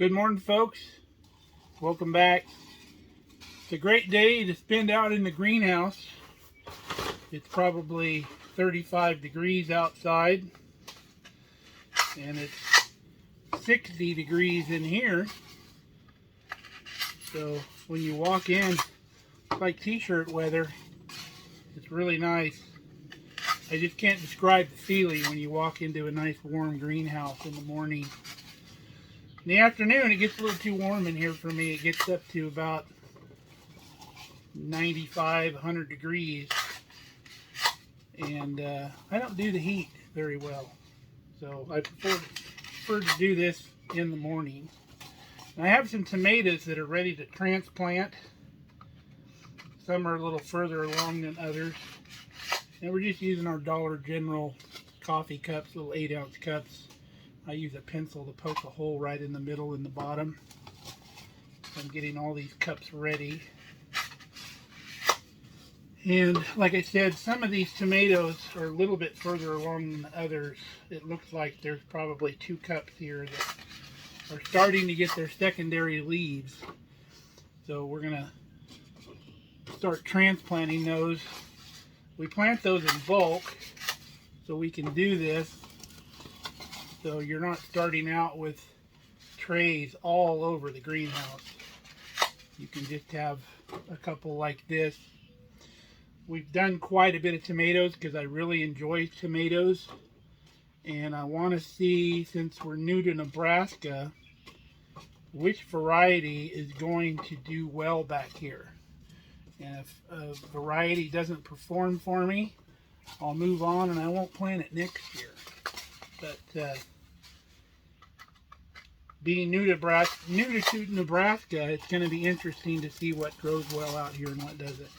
Good morning, folks. Welcome back. It's a great day to spend out in the greenhouse. It's probably 35 degrees outside, and it's 60 degrees in here. So when you walk in, it's like t-shirt weather. It's really nice. I just can't describe the feeling when you walk into a nice warm greenhouse in the morning. In the afternoon, it gets a little too warm in here for me. It gets up to about 95, 100 degrees. And I don't do the heat very well. So I prefer to do this in the morning. And I have some tomatoes that are ready to transplant. Some are a little further along than others. And we're just using our Dollar General coffee cups, little 8-ounce cups. I use a pencil to poke a hole right in the middle and the bottom. I'm getting all these cups ready. And like I said, some of these tomatoes are a little bit further along than the others. It looks like there's probably 2 cups here that are starting to get their secondary leaves. So we're going to start transplanting those. We plant those in bulk so we can do this. So you're not starting out with trays all over the greenhouse. You can just have a couple like this. We've done quite a bit of tomatoes because I really enjoy tomatoes. And I want to see, since we're new to Nebraska, which variety is going to do well back here. And if a variety doesn't perform for me, I'll move on and I won't plant it next year. But being new to Nebraska, it's going to be interesting to see what grows well out here and what doesn't.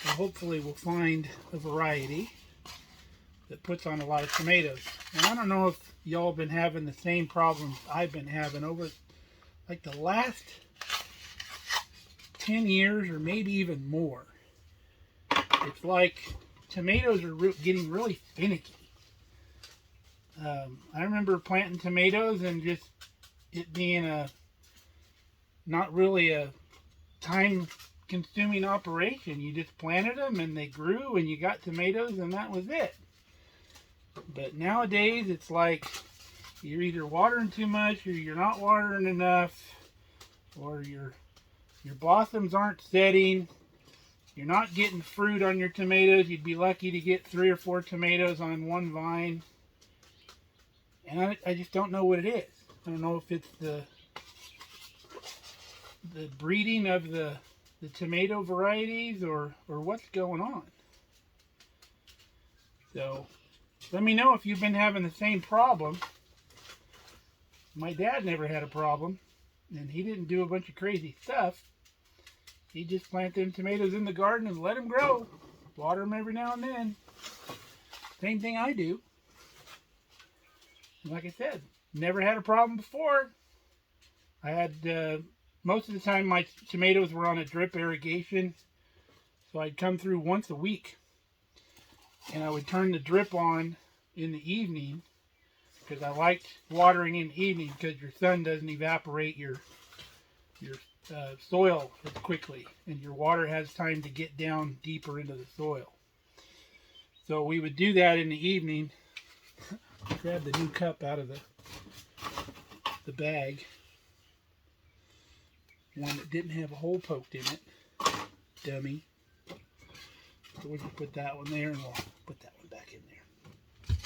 So hopefully we'll find a variety that puts on a lot of tomatoes. And I don't know if y'all have been having the same problems I've been having over like the last 10 years or maybe even more. It's like tomatoes are getting really finicky. I remember planting tomatoes and just it being not really a time-consuming operation. You just planted them and they grew and you got tomatoes and that was it. But nowadays it's like you're either watering too much or you're not watering enough, or your blossoms aren't setting. You're not getting fruit on your tomatoes. You'd be lucky to get 3 or 4 tomatoes on one vine. And I just don't know what it is. I don't know if it's the breeding of the tomato varieties or what's going on. So let me know if you've been having the same problem. My dad never had a problem, and he didn't do a bunch of crazy stuff. He just planted them tomatoes in the garden and let them grow. Water them every now and then. Same thing I do. And like I said, never had a problem before. I had, most of the time my tomatoes were on a drip irrigation. So I'd come through once a week. And I would turn the drip on in the evening. Because I liked watering in the evening because your sun doesn't evaporate your soil as quickly. And your water has time to get down deeper into the soil. So we would do that in the evening. Grab the new cup out of the bag. One that didn't have a hole poked in it. Dummy. So we'll just put that one there and we'll put that one back in there.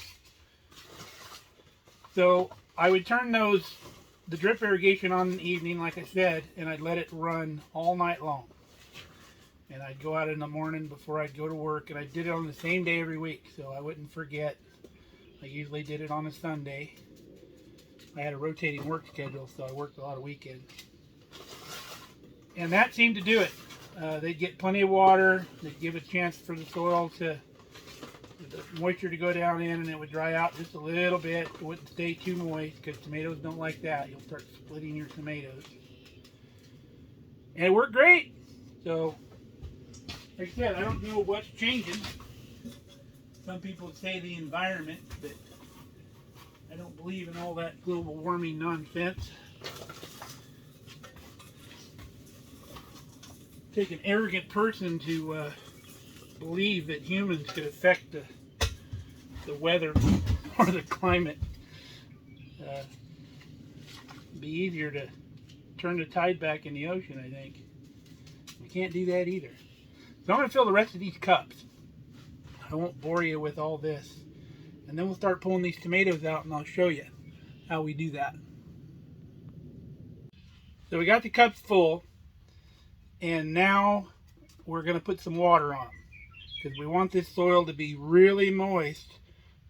So I would turn the drip irrigation on in the evening, like I said, and I'd let it run all night long. And I'd go out in the morning before I'd go to work, and I did it on the same day every week so I wouldn't forget. I usually did it on a Sunday. I had a rotating work schedule, so I worked a lot of weekends. And that seemed to do it. They'd get plenty of water. They'd give a chance for the soil the moisture to go down in, and it would dry out just a little bit. It wouldn't stay too moist because tomatoes don't like that. You'll start splitting your tomatoes. And it worked great. So, like I said, I don't know what's changing. Some people say the environment, but I don't believe in all that global warming nonsense. Take an arrogant person to believe that humans could affect the weather or the climate. It'd be easier to turn the tide back in the ocean, I think. We can't do that either. So I'm going to fill the rest of these cups. I won't bore you with all this. And then we'll start pulling these tomatoes out and I'll show you how we do that. So we got the cups full. And now we're going to put some water on them. Because we want this soil to be really moist.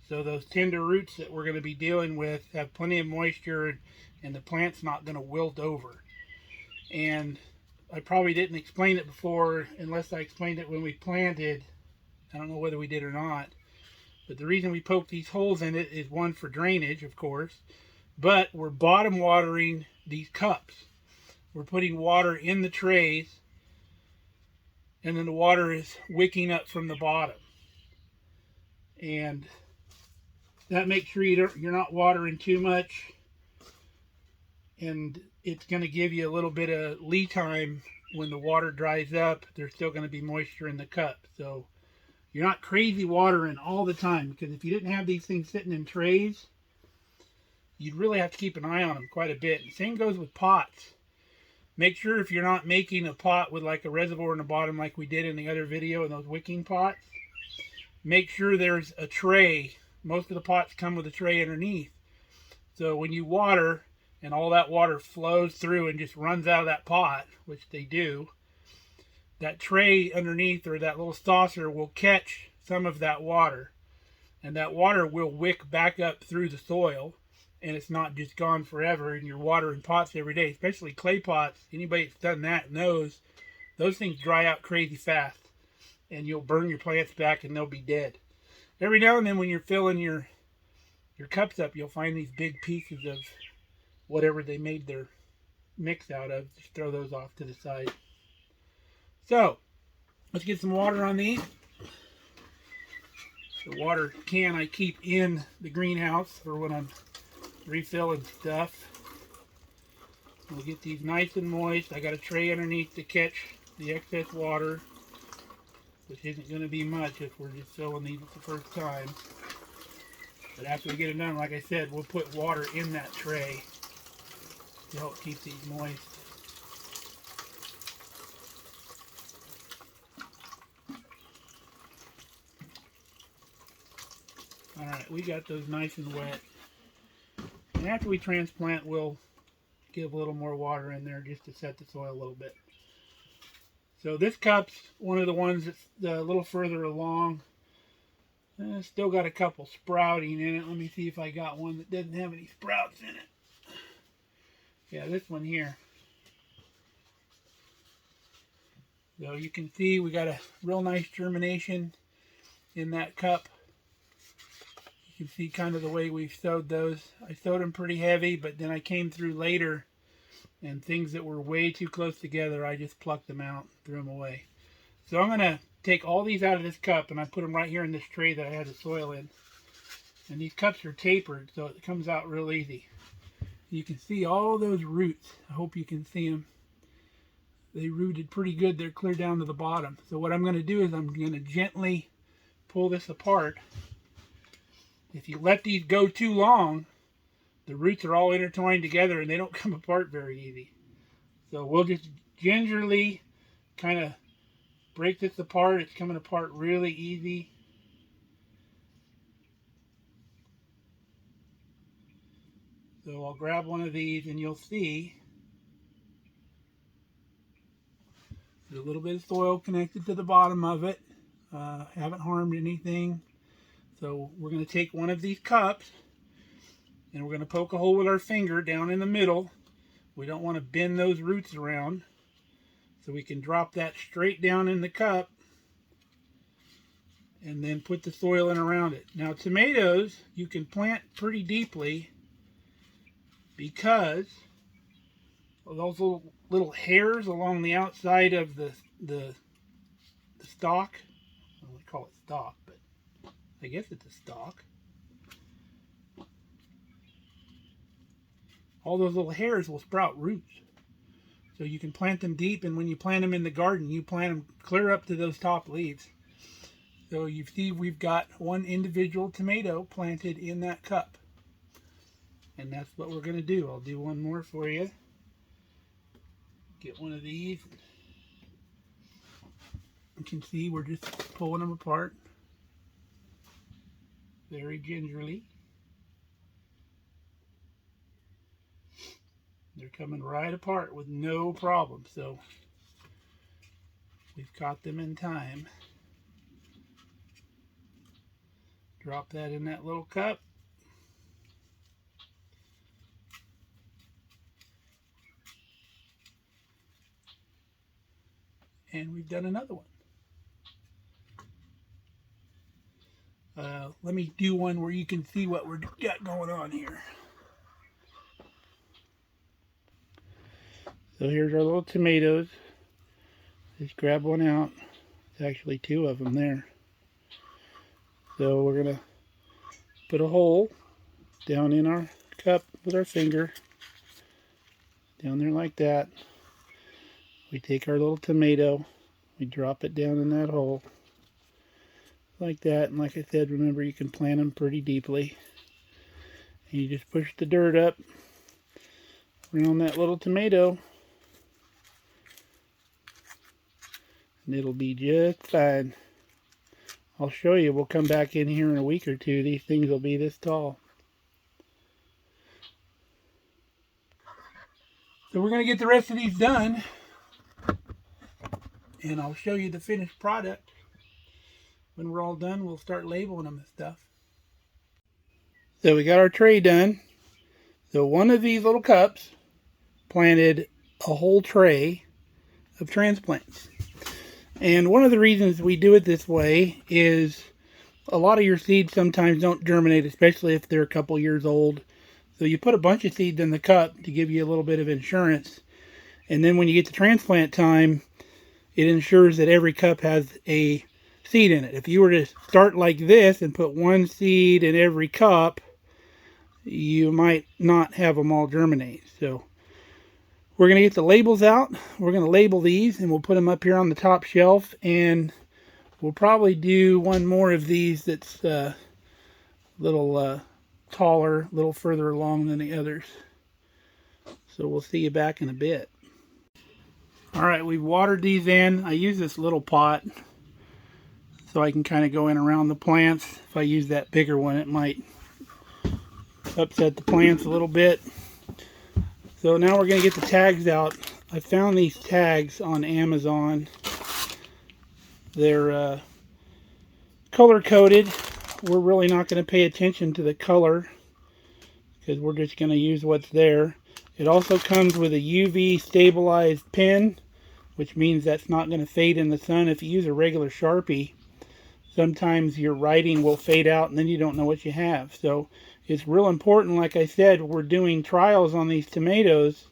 So those tender roots that we're going to be dealing with have plenty of moisture and the plant's not going to wilt over. And I probably didn't explain it before unless I explained it when we planted. I don't know whether we did or not. But the reason we poke these holes in it is one for drainage, of course. But we're bottom watering these cups. We're putting water in the trays. And then the water is wicking up from the bottom. And that makes sure you're not watering too much. And it's going to give you a little bit of lead time. When the water dries up, there's still going to be moisture in the cup. So you're not crazy watering all the time, because if you didn't have these things sitting in trays, you'd really have to keep an eye on them quite a bit. And same goes with pots. Make sure if you're not making a pot with like a reservoir in the bottom like we did in the other video in those wicking pots, make sure there's a tray. Most of the pots come with a tray underneath. So when you water and all that water flows through and just runs out of that pot, which they do, that tray underneath or that little saucer will catch some of that water. And that water will wick back up through the soil. And it's not just gone forever and you're watering pots every day, especially clay pots. Anybody that's done that knows those things dry out crazy fast. And you'll burn your plants back and they'll be dead. Every now and then when you're filling your cups up, you'll find these big pieces of whatever they made their mix out of. Just throw those off to the side. So, let's get some water on these. The water can I keep in the greenhouse for when I'm refilling stuff. We'll get these nice and moist. I got a tray underneath to catch the excess water, which isn't going to be much if we're just filling these the first time. But after we get it done, like I said, we'll put water in that tray to help keep these moist. Alright, we got those nice and wet. And after we transplant, we'll give a little more water in there just to set the soil a little bit. So this cup's one of the ones that's a little further along. Still got a couple sprouting in it. Let me see if I got one that doesn't have any sprouts in it. Yeah, this one here. So you can see we got a real nice germination in that cup. You can see kind of the way we've sowed those. I sowed them pretty heavy, but then I came through later and things that were way too close together, I just plucked them out, threw them away. So I'm going to take all these out of this cup and I put them right here in this tray that I had the soil in. And these cups are tapered, so it comes out real easy. You can see all those roots. I hope you can see them. They rooted pretty good. They're clear down to the bottom. So what I'm going to do is I'm going to gently pull this apart. If you let these go too long, the roots are all intertwined together and they don't come apart very easy. So we'll just gingerly kind of break this apart. It's coming apart really easy. So I'll grab one of these and you'll see there's a little bit of soil connected to the bottom of it. Haven't harmed anything. So we're going to take one of these cups and we're going to poke a hole with our finger down in the middle. We don't want to bend those roots around. So we can drop that straight down in the cup and then put the soil in around it. Now tomatoes you can plant pretty deeply because of those little hairs along the outside of the stalk. I don't call it stalk, but I guess it's a stalk. all those little hairs will sprout roots. So you can plant them deep, and when you plant them in the garden, you plant them clear up to those top leaves. So you see we've got one individual tomato planted in that cup. And that's what we're going to do. I'll do one more for you. Get one of these. You can see we're just pulling them apart very gingerly. They're coming right apart with no problem. So we've caught them in time. Drop that in that little cup. And we've done another one. Let me do one where you can see what we've got going on here. So here's our little tomatoes. Just grab one out. There's actually two of them there. So we're going to put a hole down in our cup with our finger. Down there like that. We take our little tomato. We drop it down in that hole. Like that. And like I said, remember you can plant them pretty deeply. And you just push the dirt up around that little tomato. And it'll be just fine. I'll show you. We'll come back in here in a week or two. These things will be this tall. So we're going to get the rest of these done. And I'll show you the finished product. When we're all done, we'll start labeling them and stuff. So we got our tray done. So one of these little cups planted a whole tray of transplants. And one of the reasons we do it this way is a lot of your seeds sometimes don't germinate, especially if they're a couple years old. So you put a bunch of seeds in the cup to give you a little bit of insurance. And then when you get to transplant time, it ensures that every cup has a seed in it. If you were to start like this and put one seed in every cup, you might not have them all germinate. So we're going to get the labels out. We're going to label these and we'll put them up here on the top shelf. And we'll probably do one more of these that's a little taller, a little further along than the others. So we'll see you back in a bit. Alright, we've watered these in. I use this little pot so I can kind of go in around the plants. If I use that bigger one, it might upset the plants a little bit. So now we're going to get the tags out. I found these tags on Amazon. They're color coded. We're really not going to pay attention to the color because we're just going to use what's there. It also comes with a UV stabilized pen, which means that's not going to fade in the sun. If you use a regular Sharpie, sometimes your writing will fade out and then you don't know what you have. So it's real important, like I said, we're doing trials on these tomatoes.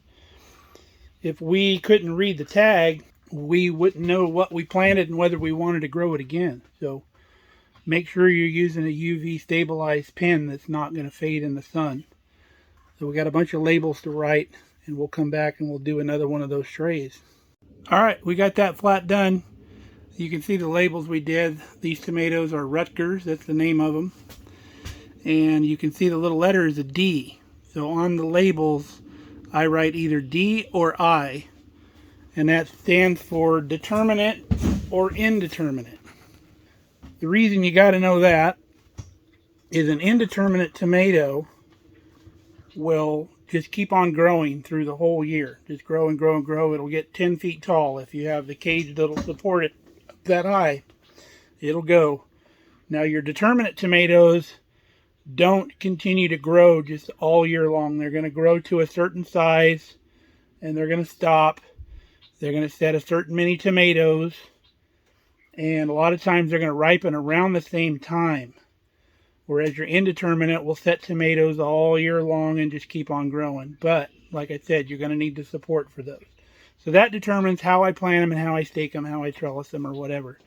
If we couldn't read the tag, we wouldn't know what we planted and whether we wanted to grow it again. So make sure you're using a UV stabilized pen that's not going to fade in the sun. So we got a bunch of labels to write, and we'll come back and we'll do another one of those trays. Alright, we got that flat done. You can see the labels we did. These tomatoes are Rutgers, that's the name of them. And you can see the little letter is a D. So on the labels, I write either D or I. And that stands for determinate or indeterminate. The reason you got to know that is an indeterminate tomato will just keep on growing through the whole year. Just grow and grow and grow. It'll get 10 feet tall. If you have the cage that'll support it that high, it'll go. Now your determinate tomatoes don't continue to grow just all year long. They're going to grow to a certain size and they're going to stop. They're going to set a certain many tomatoes, and a lot of times they're going to ripen around the same time. Whereas your indeterminate will set tomatoes all year long and just keep on growing. But, like I said, you're going to need the support for those. So that determines how I plant them and how I stake them, how I trellis them or whatever.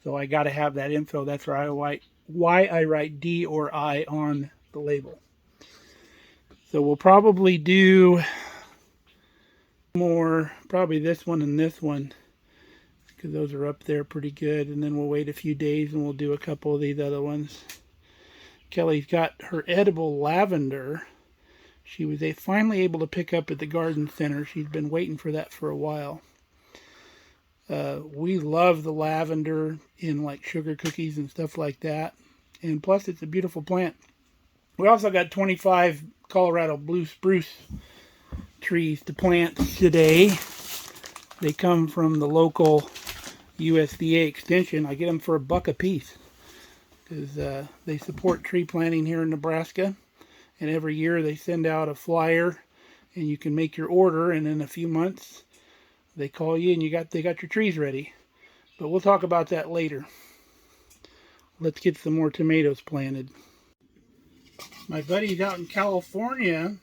So I got to have that info. That's why I write D or I on the label. So we'll probably do more, probably this one and this one, because those are up there pretty good. And then we'll wait a few days and we'll do a couple of these other ones. Kelly's got her edible lavender. She was finally able to pick up at the garden center. She's been waiting for that for a while. We love the lavender in like sugar cookies and stuff like that. And plus it's a beautiful plant. We also got 25 Colorado blue spruce trees to plant today. They come from the local USDA extension. I get them for $1 a piece because they support tree planting here in Nebraska. And every year they send out a flyer and you can make your order, and in a few months they call you and they got your trees ready. But we'll talk about that later. Let's get some more tomatoes planted. My buddies out in California,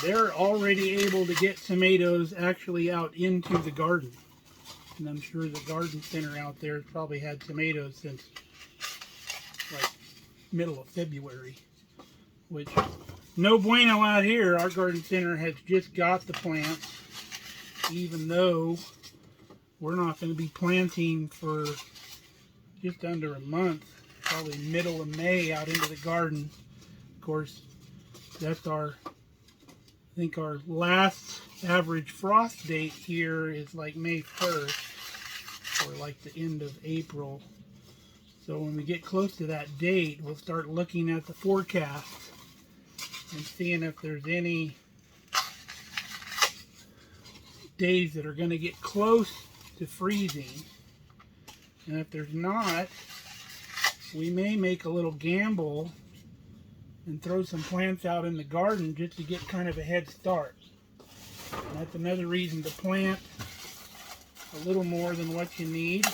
they're already able to get tomatoes actually out into the garden. And I'm sure the garden center out there has probably had tomatoes since like middle of February. Which, no bueno out here. Our garden center has just got the plants, even though we're not going to be planting for just under a month, probably middle of May out into the garden. Of course, that's I think our last average frost date here is like May 1st, or like the end of April. So when we get close to that date, we'll start looking at the forecast and seeing if there's any days that are going to get close to freezing. And if there's not, we may make a little gamble and throw some plants out in the garden just to get kind of a head start. And that's another reason to plant a little more than what you need,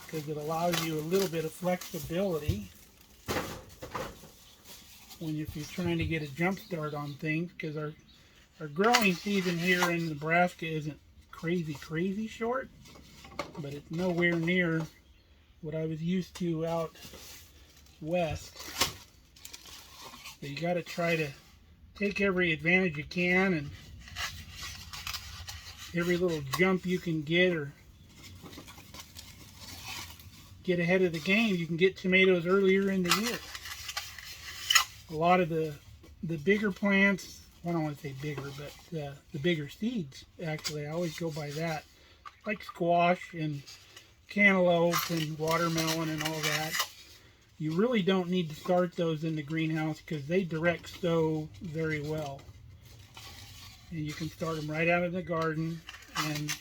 because it allows you a little bit of flexibility if you're trying to get a jump start on things, because our growing season here in Nebraska isn't crazy short, but it's nowhere near what I was used to out west. So you got to try to take every advantage you can, and every little jump you can get or get ahead of the game. You can get tomatoes earlier in the year. A lot of the bigger plants, I don't want to say bigger, but the bigger seeds, actually, I always go by that, like squash and cantaloupe and watermelon and all that. You really don't need to start those in the greenhouse because they direct sow very well. And you can start them right out in the garden, and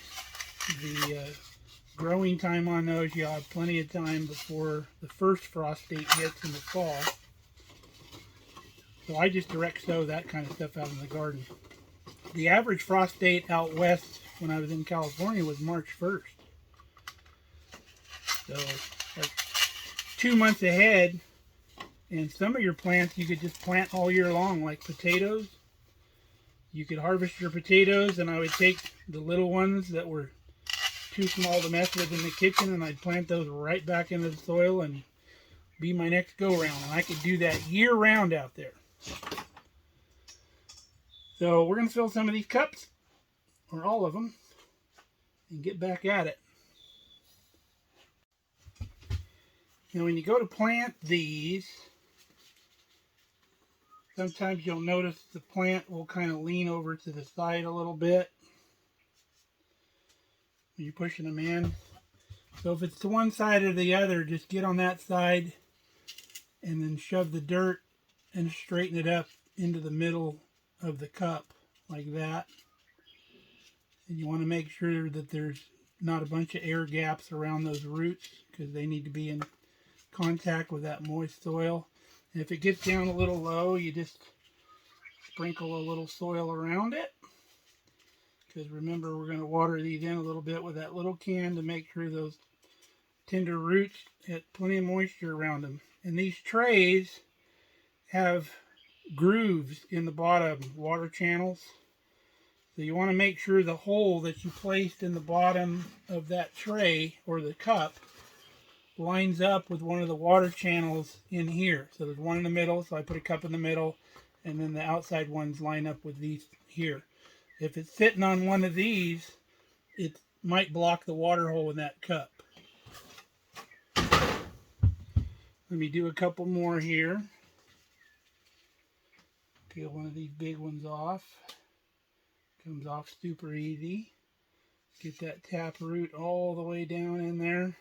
the growing time on those, you'll have plenty of time before the first frost date hits in the fall. So I just direct sow that kind of stuff out in the garden. The average frost date out west when I was in California was March 1st. So like 2 months ahead, and some of your plants you could just plant all year long, like potatoes. You could harvest your potatoes, and I would take the little ones that were too small to mess with in the kitchen, and I'd plant those right back into the soil and be my next go-round. And I could do that year-round out there. So we're going to fill some of these cups, or all of them, and get back at it. Now when you go to plant these, sometimes you'll notice the plant will kind of lean over to the side a little bit when you're pushing them in. So if it's to one side or the other, just get on that side and then shove the dirt and straighten it up into the middle of the cup like that. And you want to make sure that there's not a bunch of air gaps around those roots, because they need to be in contact with that moist soil. And if it gets down a little low, you just sprinkle a little soil around it, because remember, we're going to water these in a little bit with that little can to make sure those tender roots get plenty of moisture around them. And these trays have grooves in the bottom, water channels. So you want to make sure the hole that you placed in the bottom of that tray or the cup lines up with one of the water channels in here. So there's one in the middle, so I put a cup in the middle, and then the outside ones line up with these here. If it's sitting on one of these, it might block the water hole in that cup. Let me do a couple more here. Peel one of these big ones off. Comes off super easy. Get that tap root all the way down in there.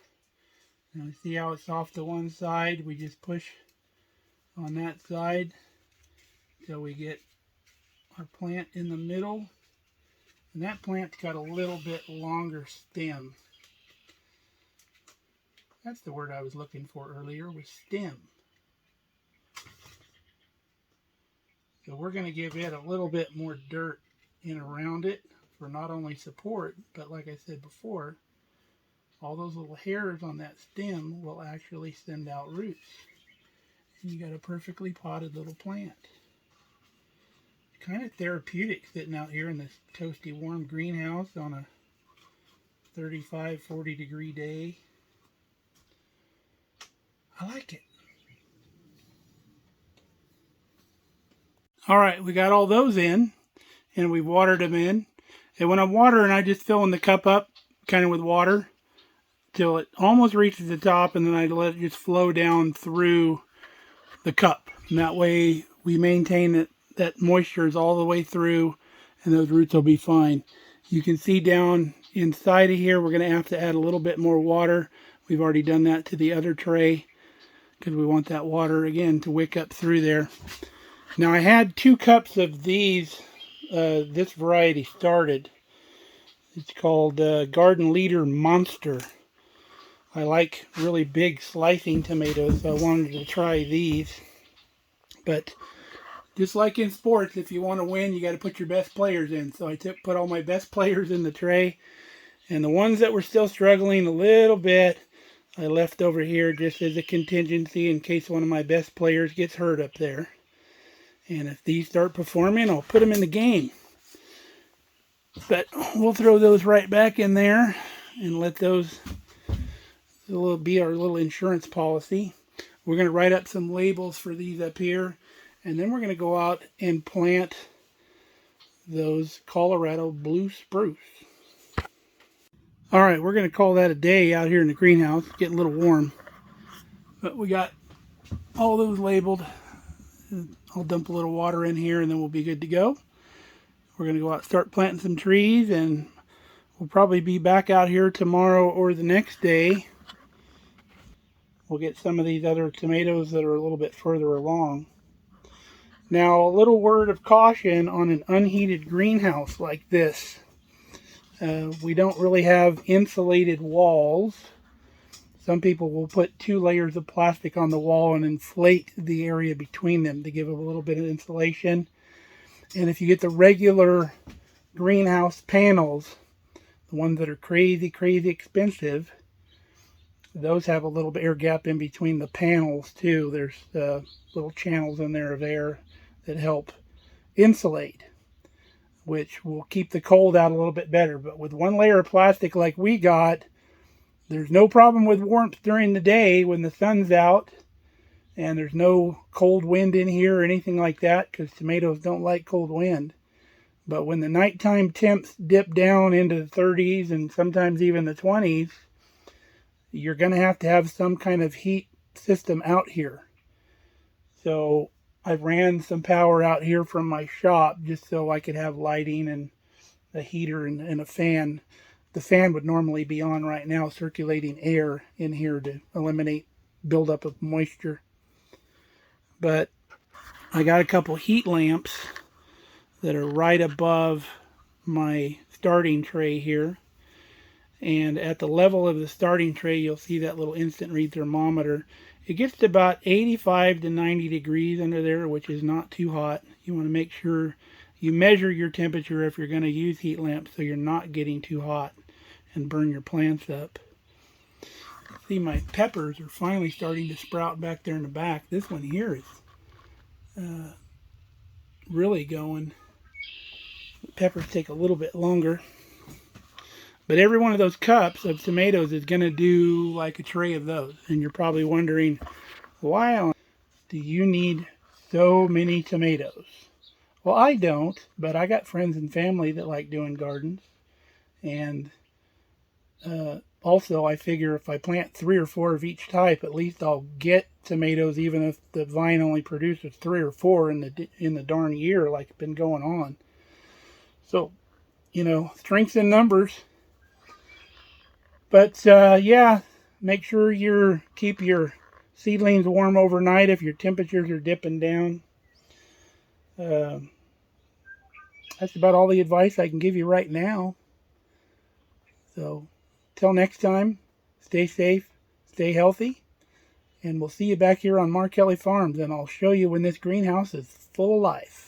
Now see how it's off to one side? We just push on that side until we get our plant in the middle. And that plant's got a little bit longer stem. That's the word I was looking for earlier, was stem. So we're going to give it a little bit more dirt in around it for not only support, but like I said before, all those little hairs on that stem will actually send out roots. And you got a perfectly potted little plant. Kind of therapeutic sitting out here in this toasty warm greenhouse on a 35-40 degree day. I like it. Alright, we got all those in, and we've watered them in. And when I'm watering, I just fill in the cup up kind of with water till it almost reaches the top, and then I let it just flow down through the cup. And that way we maintain that moisture is all the way through, and those roots will be fine. You can see down inside of here, we're going to have to add a little bit more water. We've already done that to the other tray because we want that water again to wick up through there. Now I had 2 cups of these, this variety started. It's called Garden Leader Monster. I like really big slicing tomatoes, so I wanted to try these. But just like in sports, if you want to win, you got to put your best players in. So I put all my best players in the tray. And the ones that were still struggling a little bit, I left over here just as a contingency in case one of my best players gets hurt up there. And if these start performing, I'll put them in the game. But we'll throw those right back in there and let those be our little insurance policy. We're going to write up some labels for these up here. And then we're going to go out and plant those Colorado blue spruce. Alright, we're going to call that a day out here in the greenhouse. It's getting a little warm. But we got all those labeled. I'll dump a little water in here and then we'll be good to go. We're going to go out and start planting some trees, and we'll probably be back out here tomorrow or the next day. We'll get some of these other tomatoes that are a little bit further along. Now, a little word of caution on an unheated greenhouse like this. We don't really have insulated walls. Some people will put 2 layers of plastic on the wall and inflate the area between them to give it a little bit of insulation. And if you get the regular greenhouse panels, the ones that are crazy, crazy expensive, those have a little bit air gap in between the panels too. There's little channels in there of air that help insulate, which will keep the cold out a little bit better. But with 1 layer of plastic like we got, there's no problem with warmth during the day when the sun's out, and there's no cold wind in here or anything like that, because tomatoes don't like cold wind. But when the nighttime temps dip down into the 30s and sometimes even the 20s, you're going to have some kind of heat system out here. So I ran some power out here from my shop just so I could have lighting and a heater and a fan. The fan would normally be on right now, circulating air in here to eliminate buildup of moisture. But I got a couple heat lamps that are right above my starting tray here. And at the level of the starting tray, you'll see that little instant read thermometer. It gets to about 85 to 90 degrees under there, which is not too hot. You want to make sure you measure your temperature if you're going to use heat lamps so you're not getting too hot and burn your plants up. See, my peppers are finally starting to sprout back there in the back. This one here is really going. The peppers take a little bit longer. But every one of those cups of tomatoes is going to do like a tray of those. And you're probably wondering, why do you need so many tomatoes. Well, I don't, but I got friends and family that like doing gardens. And also, I figure if I plant 3 or 4 of each type, at least I'll get tomatoes, even if the vine only produces 3 or 4 in the darn year, like it's been going on. So, strength in numbers. But yeah, make sure keep your seedlings warm overnight if your temperatures are dipping down. Uh, that's about all the advice I can give you right now. So, till next time, stay safe, stay healthy, and we'll see you back here on Mark Kelly Farms, and I'll show you when this greenhouse is full of life.